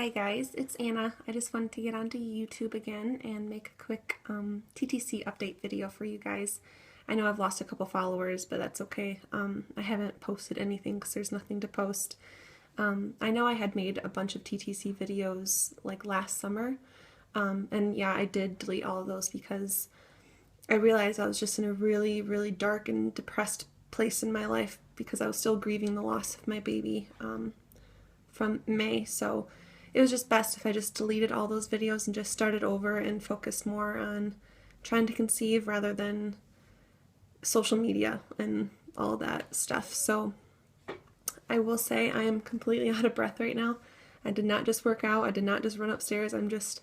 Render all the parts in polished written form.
Hi guys, it's Anna. I just wanted to get onto YouTube again and make a quick TTC update video for you guys. I know I've lost a couple followers, but that's okay. I haven't posted anything because there's nothing to post. I know I had made a bunch of TTC videos like last summer, and yeah, I did delete all of those because I realized I was just in a really, really dark and depressed place in my life because I was still grieving the loss of my baby from May, so it was just best if I just deleted all those videos and just started over and focused more on trying to conceive rather than social media and all that stuff. So I will say I am completely out of breath right now. I did not just work out. I did not just run upstairs. I'm just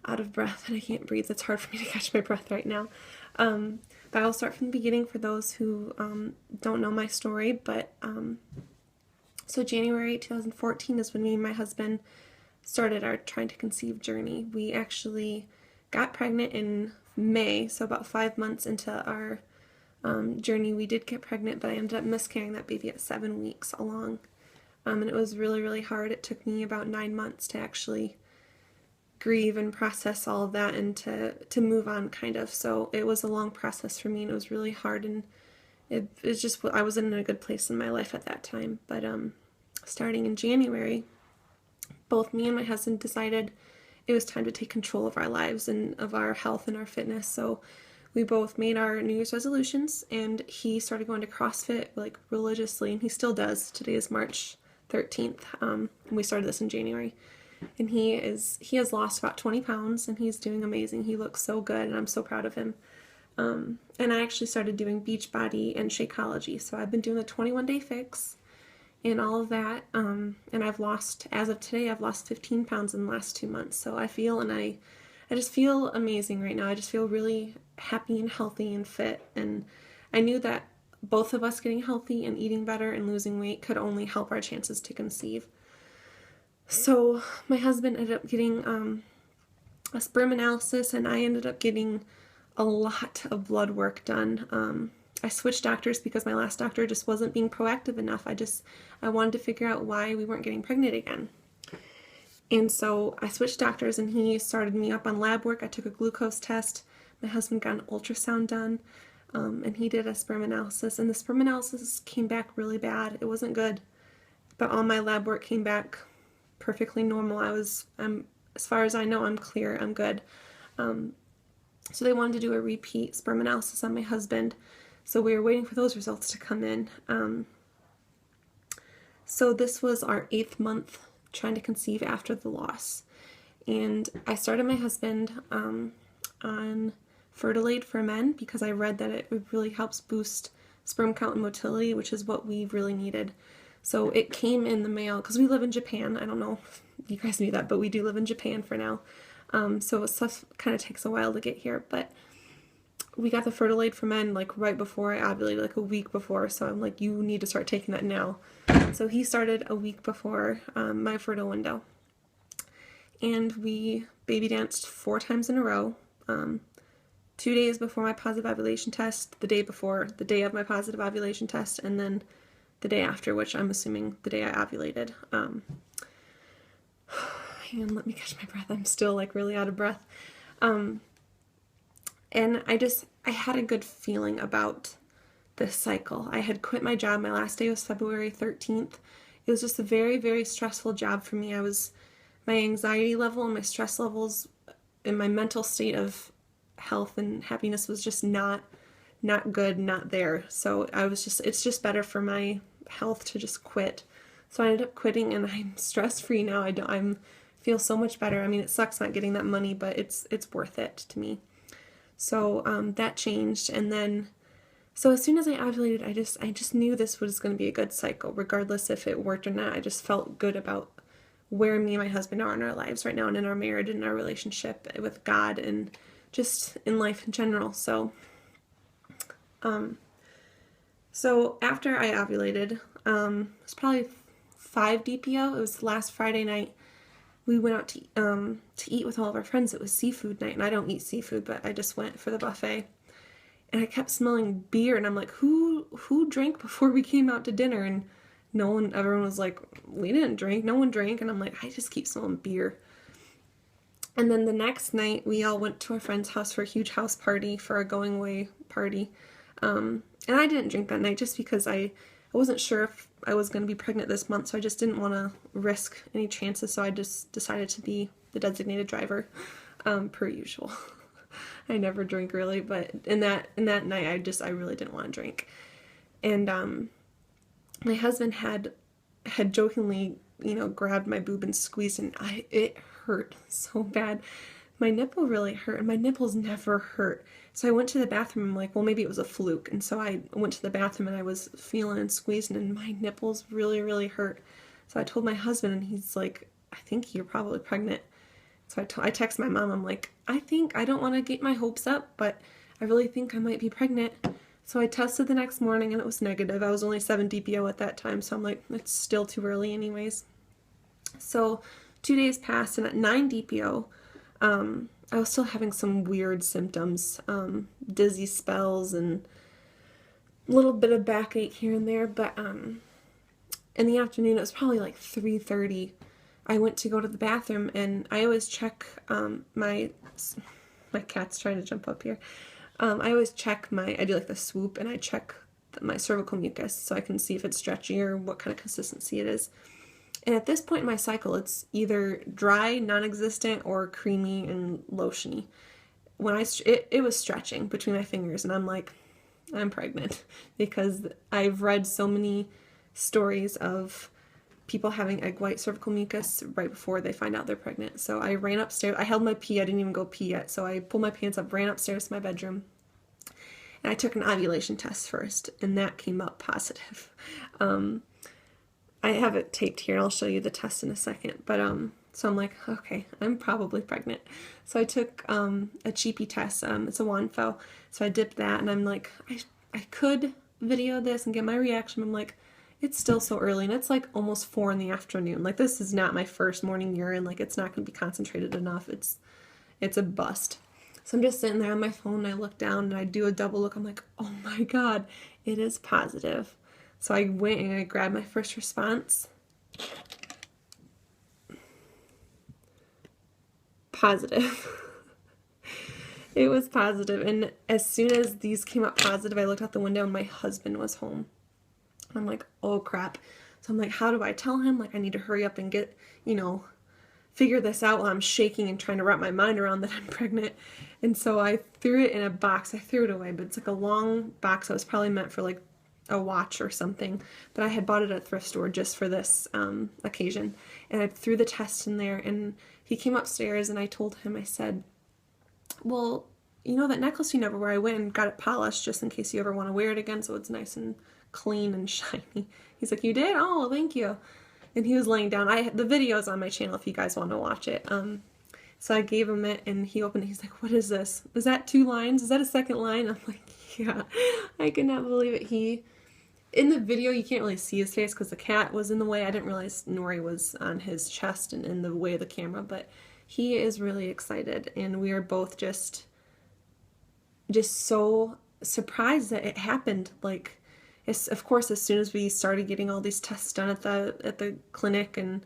out of breath and I can't breathe. It's hard for me to catch my breath right now. But I'll start from the beginning for those who don't know my story. But so January 2014 is when me and my husband started our trying to conceive journey. We actually got pregnant in May, so about 5 months into our journey we did get pregnant, but I ended up miscarrying that baby at 7 weeks along. And it was really, really hard. It took me about 9 months to actually grieve and process all of that and to move on, kind of. So it was a long process for me and it was really hard, and it's just, I wasn't in a good place in my life at that time. But starting in January, both me and my husband decided it was time to take control of our lives and of our health and our fitness. So we both made our New Year's resolutions, and he started going to CrossFit like religiously, and he still does. Today is March 13th. And we started this in January. And he has lost about 20 pounds and he's doing amazing. He looks so good and I'm so proud of him. And I actually started doing Beachbody and Shakeology. So I've been doing the 21-day fix and all of that. And I've lost, as of today, I've lost 15 pounds in the last 2 months. So I feel, and I just feel amazing right now. I just feel really happy and healthy and fit. And I knew that both of us getting healthy and eating better and losing weight could only help our chances to conceive. So my husband ended up getting a sperm analysis, and I ended up getting a lot of blood work done. I switched doctors because my last doctor just wasn't being proactive enough. I wanted to figure out why we weren't getting pregnant again. And so I switched doctors and he started me up on lab work. I took a glucose test. My husband got an ultrasound done, and he did a sperm analysis, and the sperm analysis came back really bad. It wasn't good, but all my lab work came back perfectly normal. As far as I know, I'm clear, I'm good. So they wanted to do a repeat sperm analysis on my husband. So we were waiting for those results to come in. So this was our 8th month trying to conceive after the loss. And I started my husband on Fertilade for men because I read that it really helps boost sperm count and motility, which is what we really needed. So it came in the mail because we live in Japan. I don't know if you guys knew that, but we do live in Japan for now. So stuff kind of takes a while to get here, but we got the Fertilade for men like right before I ovulated, like a week before. So I'm like, you need to start taking that now. So he started a week before my fertile window. And we baby danced 4 times in a row. 2 days before my positive ovulation test, the day before, the day of my positive ovulation test, and then the day after, which I'm assuming the day I ovulated. Hang on, let me catch my breath. I'm still like really out of breath. And I had a good feeling about this cycle. I had quit my job. My last day was February 13th. It was just a very, very stressful job for me. My anxiety level and my stress levels and my mental state of health and happiness was just not good, not there. So it's just better for my health to just quit. So I ended up quitting and I'm stress free now. I feel so much better. I mean, it sucks not getting that money, but it's worth it to me. So that changed, and then so as soon as I ovulated, I just knew this was going to be a good cycle, regardless if it worked or not. I just felt good about where me and my husband are in our lives right now, and in our marriage and our relationship with God, and just in life in general. So so after I ovulated, it was probably 5 DPO. It was last Friday night. We went out to eat with all of our friends. It was seafood night, and I don't eat seafood, but I just went for the buffet. And I kept smelling beer, and I'm like, who drank before we came out to dinner? And everyone was like, we didn't drink, no one drank, and I'm like, I just keep smelling beer. And then the next night, we all went to a friend's house for a huge house party, for a going away party. And I didn't drink that night just because I wasn't sure if I was going to be pregnant this month, so I just didn't want to risk any chances, so I just decided to be the designated driver, per usual. I never drink really, but in that night, I really didn't want to drink. And my husband had jokingly, grabbed my boob and squeezed, and it hurt so bad. My nipple really hurt, and my nipples never hurt. So I went to the bathroom. I'm like, well, maybe it was a fluke. And so I went to the bathroom, and I was feeling and squeezing, and my nipples really, really hurt. So I told my husband, and he's like, I think you're probably pregnant. So I text my mom. I'm like, I don't want to get my hopes up, but I really think I might be pregnant. So I tested the next morning, and it was negative. I was only 7 DPO at that time, so I'm like, it's still too early anyways. So 2 days passed, and at 9 DPO, I was still having some weird symptoms, dizzy spells and a little bit of backache here and there, but in the afternoon, it was probably like 3:30, I went to go to the bathroom, and I always check my cat's trying to jump up here. I always check I do like the swoop, and I check my cervical mucus so I can see if it's stretchy or what kind of consistency it is. And at this point in my cycle, it's either dry, non-existent, or creamy and lotiony. It was stretching between my fingers, and I'm like, I'm pregnant, because I've read so many stories of people having egg white cervical mucus right before they find out they're pregnant. So I ran upstairs. I held my pee. I didn't even go pee yet. So I pulled my pants up, ran upstairs to my bedroom, and I took an ovulation test first, and that came up positive. I have it taped here. I'll show you the test in a second. But so I'm like, okay, I'm probably pregnant. So I took a cheapy test. It's a Wanfo. So I dipped that, and I'm like, I could video this and get my reaction. I'm like, it's still so early, and it's like almost 4 in the afternoon. Like, this is not my first morning urine. Like, it's not going to be concentrated enough. It's a bust. So I'm just sitting there on my phone, and I look down, and I do a double look. I'm like, oh my God, it is positive. So I went and I grabbed my first response. Positive. It was positive. And as soon as these came up positive, I looked out the window, and my husband was home. I'm like, oh crap. So I'm like, how do I tell him? Like, I need to hurry up and get, figure this out while I'm shaking and trying to wrap my mind around that I'm pregnant. And so I threw it in a box. I threw it away, but it's like a long box that was probably meant for like a watch or something, but I had bought it at a thrift store just for this occasion, and I threw the test in there, and he came upstairs, and I told him, I said, well, that necklace you never wear, I went and got it polished just in case you ever want to wear it again, so it's nice and clean and shiny. He's like, you did? Oh, well, thank you. And he was laying down. The video's on my channel if you guys want to watch it. So I gave him it, and he opened it. He's like, what is this? Is that 2 lines? Is that a second line? I'm like, yeah. I could not believe it. In the video, you can't really see his face because the cat was in the way. I didn't realize Nori was on his chest and in the way of the camera, but he is really excited, and we are both just so surprised that it happened. Like, of course, as soon as we started getting all these tests done at the clinic and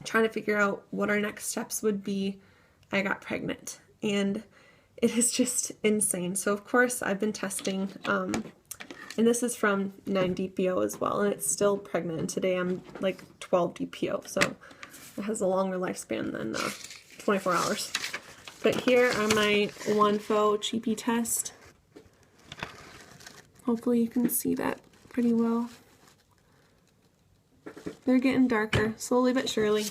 trying to figure out what our next steps would be, I got pregnant, and it is just insane. So of course I've been testing, and this is from 9 DPO as well, and it's still pregnant, and today I'm like 12 DPO, so it has a longer lifespan than 24 hours. But here are my Wanfo cheapy test. Hopefully you can see that pretty well. They're getting darker, slowly but surely.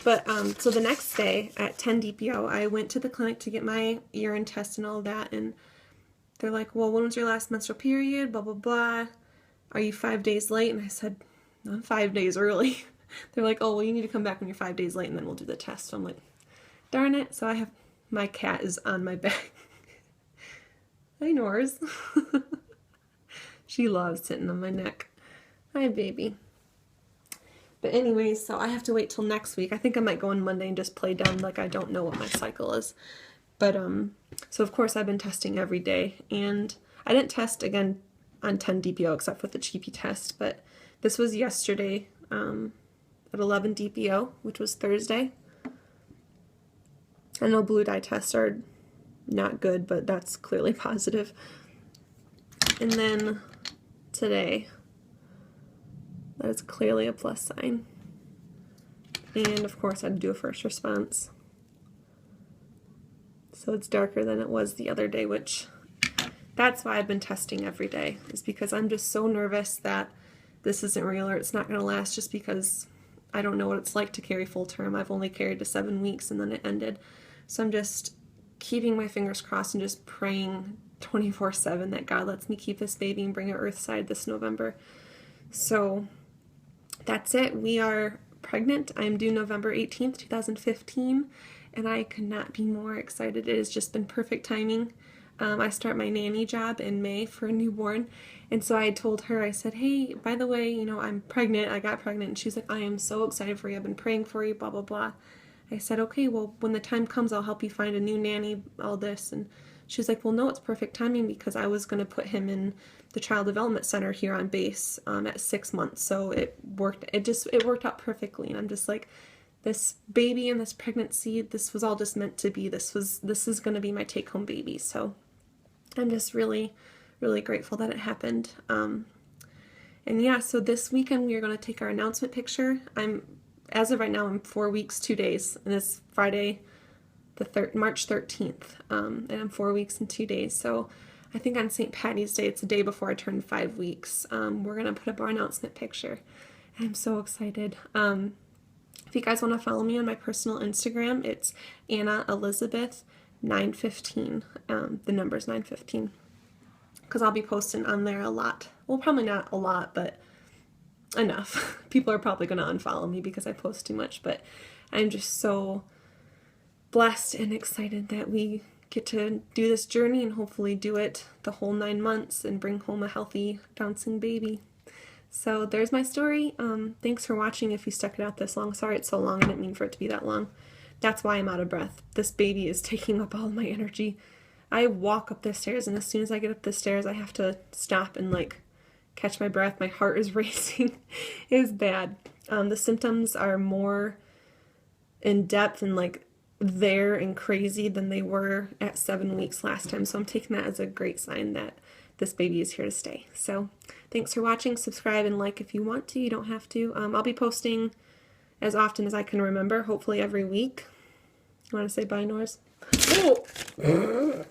But, so the next day at 10 DPO, I went to the clinic to get my urine test and all that, and they're like, well, when was your last menstrual period, blah, blah, blah. Are you 5 days late? And I said, I'm 5 days early. They're like, oh, well, you need to come back when you're 5 days late, and then we'll do the test. So I'm like, darn it. So my cat is on my back. Hi, Nors. She loves sitting on my neck. Hi, baby. But anyways, so I have to wait till next week. I think I might go on Monday and just play down like I don't know what my cycle is. But, so of course I've been testing every day, and I didn't test again on 10 DPO except for the cheapy test, but This was yesterday at 11 DPO, which was Thursday. I know blue dye tests are not good, but that's clearly positive. And then today, that is clearly a plus sign. And of course I had to do a first response. So it's darker than it was the other day, which that's why I've been testing every day, is because I'm just so nervous that this isn't real or it's not going to last, just because I don't know what it's like to carry full term. I've only carried to 7 weeks and then it ended. So I'm just keeping my fingers crossed and just praying 24/7 that God lets me keep this baby and bring her earthside this November. So that's it. We are pregnant. I am due November 18th, 2015, and I could not be more excited. It has just been perfect timing. I start my nanny job in May for a newborn, and so I told her, I said, hey, by the way, you know, I'm pregnant. I got pregnant. And she's like, I am so excited for you. I've been praying for you, blah, blah, blah. I said, okay, well, when the time comes, I'll help you find a new nanny, all this. And she's like, well, no, it's perfect timing, because I was going to put him in the child development center here on base at 6 months. So it worked. It worked out perfectly. And I'm just like, this baby and this pregnancy, this was all just meant to be. This is going to be my take-home baby. So I'm just really, really grateful that it happened. And yeah, so this weekend we are going to take our announcement picture. As of right now, I'm 4 weeks, 2 days, and it's Friday, March 13th, and I'm 4 weeks and 2 days. So I think on St. Patty's Day, it's the day before I turn 5 weeks, we're going to put up our announcement picture. And I'm so excited. If you guys want to follow me on my personal Instagram, it's Anna Elizabeth 915. The number's 915. Because I'll be posting on there a lot. Well, probably not a lot, but enough. People are probably going to unfollow me because I post too much, but I'm just so blessed and excited that we get to do this journey and hopefully do it the whole 9 months and bring home a healthy, bouncing baby. So there's my story. Thanks for watching if you stuck it out this long. Sorry it's so long. I didn't mean for it to be that long. That's why I'm out of breath. This baby is taking up all my energy. I walk up the stairs, and as soon as I get up the stairs, I have to stop and like catch my breath. My heart is racing. It is bad. The symptoms are more in depth and like there and crazy than they were at 7 weeks last time. So I'm taking that as a great sign that this baby is here to stay. So thanks for watching. Subscribe and like if you want to. You don't have to. I'll be posting as often as I can remember, hopefully every week. You want to say bye, Norris? Oh!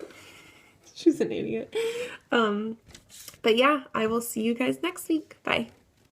She's an idiot. But yeah, I will see you guys next week. Bye.